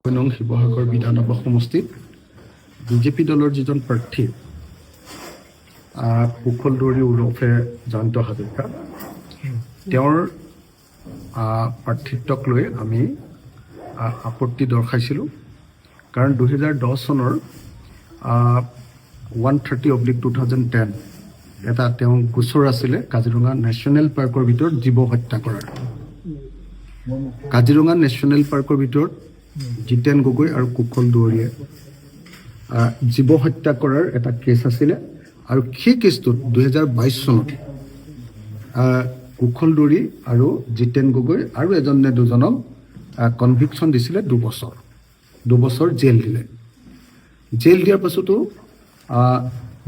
নং শিৱসাগৰ বিধানসভা সমষ্টিত বিজেপি দলৰ যিজন প্ৰাৰ্থী কুশল দুৱৰী ওৰফে জয়ন্ত হাজৰিকা তেওঁৰ প্ৰাৰ্থিত্বক লৈ আমি আপত্তি দৰ্শাইছিলোঁ। কাৰণ 2010 চনৰ 130/2010 এটা তেওঁ গোচৰ আছিলে কাজিৰঙা নেশ্যনেল পাৰ্কৰ ভিতৰত জীৱ হত্যা কৰাৰ। কাজিৰঙা নেশ্যনেল পাৰ্কৰ ভিতৰত জিতেন গগৈ আৰু কুশল দুৱৰীয়ে জীৱ হত্যা কৰাৰ এটা কেছ আছিলে আৰু সেই কেছটোত 2022 চনত কুশল দুৱৰী আৰু জিতেন গগৈ আৰু এজন নে দুজনক কনভিকশ্যন দিছিলে 2 বছৰ জেল দিলে। জেল দিয়াৰ পাছতো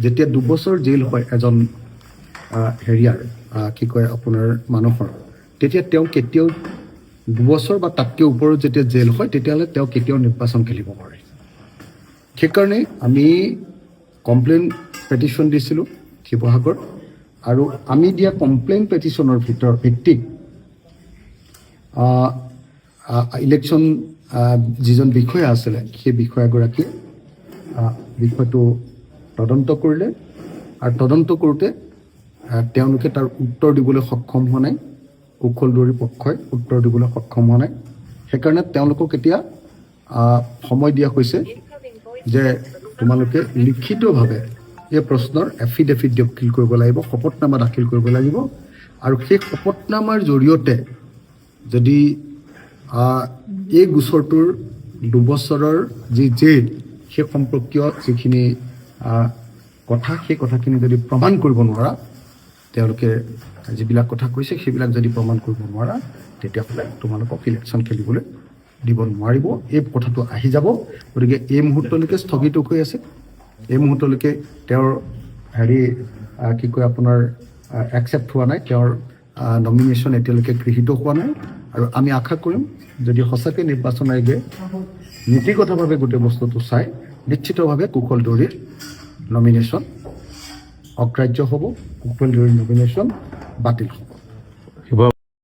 যেতিয়া 2 বছৰ জেল হয় এজন হেৰিয়াৰ কি কয় আপোনাৰ মানুহৰ, তেতিয়া তেওঁ কেতিয়াও 2 বছৰ বা তাতকৈ ওপৰত যেতিয়া জেল হয় তেতিয়াহ'লে তেওঁ কেতিয়াও নিৰ্বাচন খেলিব নোৱাৰে। সেইকাৰণে আমি কমপ্লেইন পেটিশ্যন দিছিলোঁ শিৱসাগৰত, আৰু আমি দিয়া কমপ্লেইন পেটিশ্যনৰ ভিত্তিত ইলেকশ্যন যিজন বিষয়া আছিলে সেই বিষয়াগৰাকীয়ে বিষয়টো তদন্ত কৰিলে, আৰু তদন্ত কৰোঁতে তেওঁলোকে তাৰ উত্তৰ দিবলৈ সক্ষম হোৱা নাই। কুশল দুৱৰীৰ পক্ষই উত্তৰ দিবলৈ সক্ষম হোৱা নাই। সেইকাৰণে তেওঁলোকক এতিয়া সময় দিয়া হৈছে যে তোমালোকে লিখিতভাৱে এই প্ৰশ্নৰ এফিডেভিট দাখিল কৰিব লাগিব, শপতনামা দাখিল কৰিব লাগিব, আৰু সেই শপতনামাৰ জৰিয়তে যদি এই গোচৰটোৰ 2 বছৰৰ যি জেল সেই সম্পৰ্কীয় যিখিনি কথা, সেই কথাখিনি যদি প্ৰমাণ কৰিব নোৱাৰা, তেওঁলোকে যিবিলাক কথা কৈছে সেইবিলাক যদি প্ৰমাণ কৰিব নোৱাৰা, তেতিয়াহ'লে তোমালোকক ইলেকশ্যন খেলিবলৈ দিব নোৱাৰিব। এই কথাটো আহি যাব। গতিকে এই মুহূৰ্তলৈকে স্থগিত হৈ আছে। এই মুহূৰ্তলৈকে তেওঁৰ কি কয় আপোনাৰ একচেপ্ট হোৱা নাই, তেওঁৰ নমিনেশ্যন এতিয়ালৈকে গৃহীত হোৱা নাই। আৰু আমি আশা কৰিম যদি সঁচাকৈ নিৰ্বাচন আয়োগে নীতিগতভাৱে গোটেই বস্তুটো চাই, নিশ্চিতভাৱে কুশল দুৱৰীৰ নমিনেশ্যন অগ্ৰাহ্য হ'ব, কুশল দুৱৰীৰ নমিনেশ্যন বাতিল হ'ব।